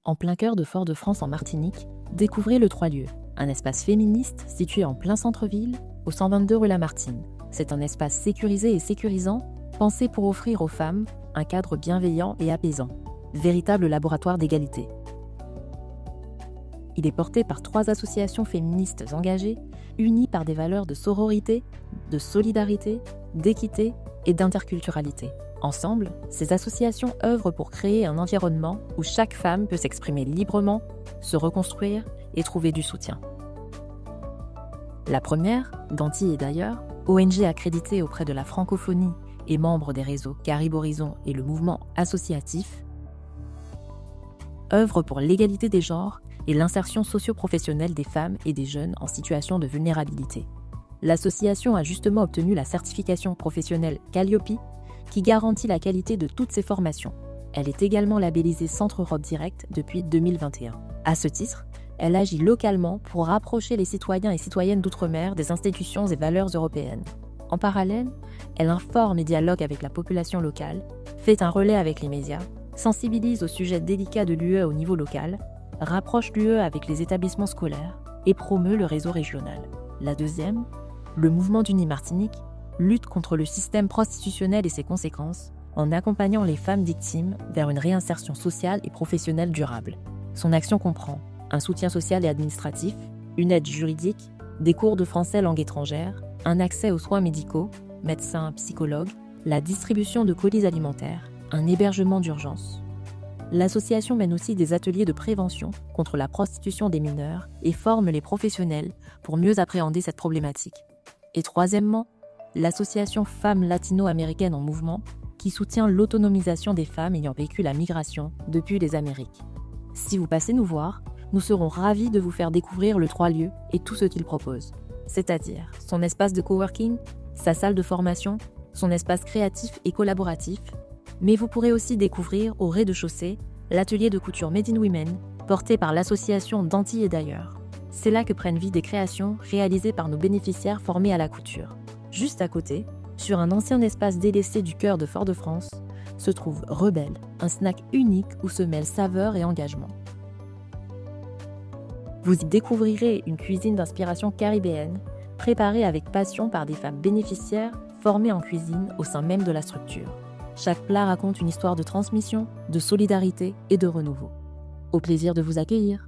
En plein cœur de Fort-de-France en Martinique, découvrez le Trois-Lieux, un espace féministe situé en plein centre-ville, au 122 rue Lamartine. C'est un espace sécurisé et sécurisant, pensé pour offrir aux femmes un cadre bienveillant et apaisant, véritable laboratoire d'égalité. Il est porté par 3 associations féministes engagées, unies par des valeurs de sororité, de solidarité, d'équité et d'interculturalité. Ensemble, ces associations œuvrent pour créer un environnement où chaque femme peut s'exprimer librement, se reconstruire et trouver du soutien. La première, d'Antilles et d'ailleurs, ONG accréditée auprès de la francophonie et membre des réseaux Caribe Horizon et le mouvement associatif, œuvre pour l'égalité des genres et l'insertion socio-professionnelle des femmes et des jeunes en situation de vulnérabilité. L'association a justement obtenu la certification professionnelle Calliope, qui garantit la qualité de toutes ses formations. Elle est également labellisée Centre Europe Direct depuis 2021. À ce titre, elle agit localement pour rapprocher les citoyens et citoyennes d'outre-mer des institutions et valeurs européennes. En parallèle, elle informe et dialogue avec la population locale, fait un relais avec les médias, sensibilise aux sujets délicats de l'UE au niveau local, rapproche l'UE avec les établissements scolaires et promeut le réseau régional. La deuxième, le mouvement d'Uni-Martinique, lutte contre le système prostitutionnel et ses conséquences en accompagnant les femmes victimes vers une réinsertion sociale et professionnelle durable. Son action comprend un soutien social et administratif, une aide juridique, des cours de français langue étrangère, un accès aux soins médicaux, médecins, psychologues, la distribution de colis alimentaires, un hébergement d'urgence. L'association mène aussi des ateliers de prévention contre la prostitution des mineurs et forme les professionnels pour mieux appréhender cette problématique. Et troisièmement, l'association Femmes Latino-Américaines en Mouvement, qui soutient l'autonomisation des femmes ayant vécu la migration depuis les Amériques. Si vous passez nous voir, nous serons ravis de vous faire découvrir le Trois-Lieux et tout ce qu'il propose, c'est-à-dire son espace de coworking, sa salle de formation, son espace créatif et collaboratif, mais vous pourrez aussi découvrir au rez-de-chaussée l'atelier de couture Made in Women, porté par l'association d'Antilles et d'ailleurs. C'est là que prennent vie des créations réalisées par nos bénéficiaires formés à la couture. Juste à côté, sur un ancien espace délaissé du cœur de Fort-de-France, se trouve Rebelle, un snack unique où se mêlent saveur et engagement. Vous y découvrirez une cuisine d'inspiration caribéenne, préparée avec passion par des femmes bénéficiaires formées en cuisine au sein même de la structure. Chaque plat raconte une histoire de transmission, de solidarité et de renouveau. Au plaisir de vous accueillir.